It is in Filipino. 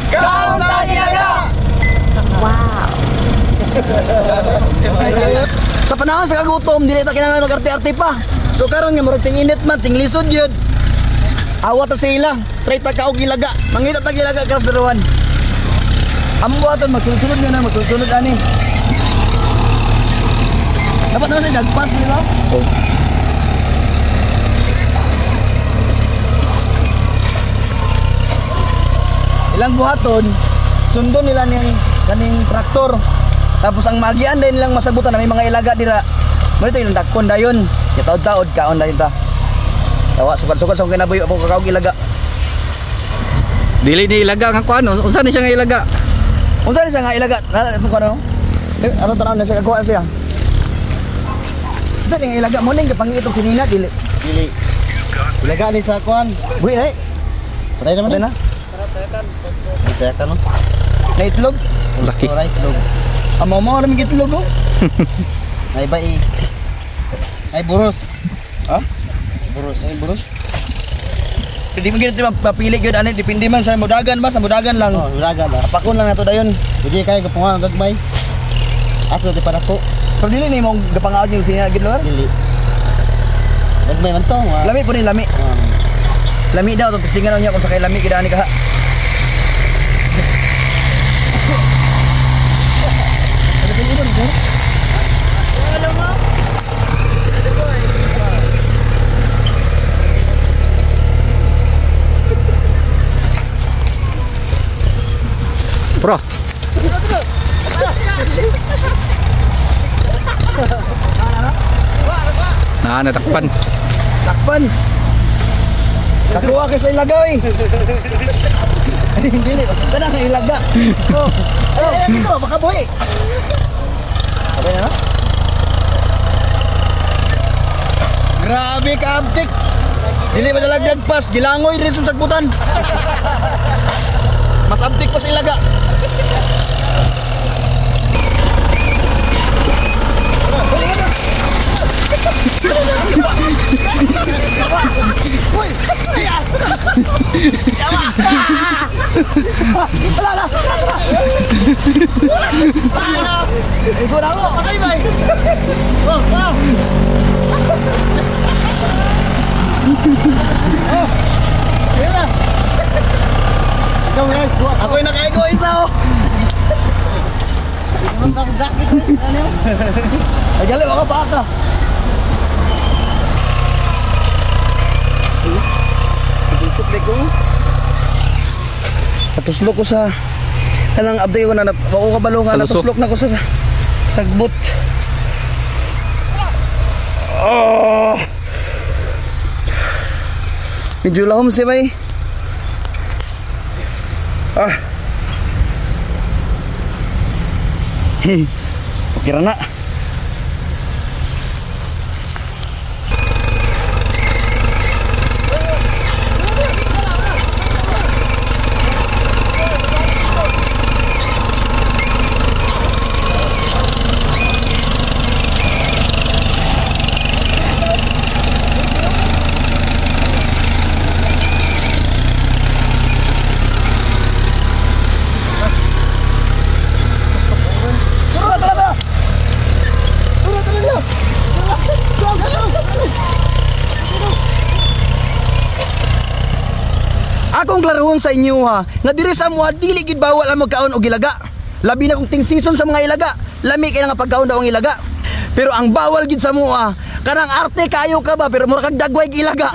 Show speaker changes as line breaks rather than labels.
Kaon ta Ilaga.
Wow.
Sa panahon sa kagutom, dili ta kinahanglan mag-arte-arte pa. So karon nga murag ting init man, ting lisod gyud. Awat ta sila, try ta kaog Ilaga. Mangita ta Ilaga kas darawan. Amo aton magsunod nga na, magsunod ani. Dapat naman sa dagpas, di ba?
Oh.
Ilang buhaton, sundon nila ning kaning traktor. Tapos ang magian din nilang masabutan na may mga ilaga dira. Mo ito ilang dakpon dayon. Kitaod-taod kaon dayon ta. Tawa sukat-sukat sa kinabuhi ako kakaog ilaga.
Dili ni ilaga nga kuan, unsa ni siya nga ilaga?
Unsa ni siya nga ilaga? Ano kuno? Ano tanaw na siya kuha siya. Unsa ni nga ilaga mo ning pangitong sinina dili.
Dili. Ilaga ni sa kuan.
Buhi ay.
Patay naman
na.
Patay ka no.
Na itlog.
Laki.
Alright, log.
Amo mo ra mig itlog oh.
Ay bai. Ay buros.
Ha?
Buros.
Ay buros. Hindi mo ginito mapili gyud ani depende man sa mudagan ba sa mudagan lang.
Oh, ilaga ba.
Apakon lang nato dayon.
Hindi kay gapungan og gagmay. Ato di para ko.
Pero dili ni mo gapangaod yung sinya gid lugar.
Dili. Gagmay man to.
Lami po ni lami. Lami daw to singan niya kung sakay lami gid ani ka.
Bro. Nah, natakpan.
Takpan. Kakuha ka sa ilaga eh. Hindi, kana ka ilaga. Oh. Oh, dito baka boy. Okay na? Grabe ka abtik. Dili ba dalagdag pas, gilangoy rin sa sagbutan. Mas abtik pa sa ilaga. Uy! Wala na! Ikot ako! Patay ba? Oh! Wow! Oh! Ayun na! Ikaw guys! Ako'y nakaigo isa oh! Ay gali, waka pa ka! Supli ko. Natuslok ko sa kanang abday na ako kabalo nga natuslok na ko sa sagbot. Oh. Medyo lahom siya bay. Ah. Hey. Okay ra na. Akong klarohon sa inyo ha, nga diri sa mga dili gid bawal ang magkaon og ilaga. Labi na kung ting season sa mga ilaga, lami kay nga pagkaon daw ang ilaga. Pero ang bawal gid sa mga, kanang arte kayo ka ba pero mura kag dagway ilaga.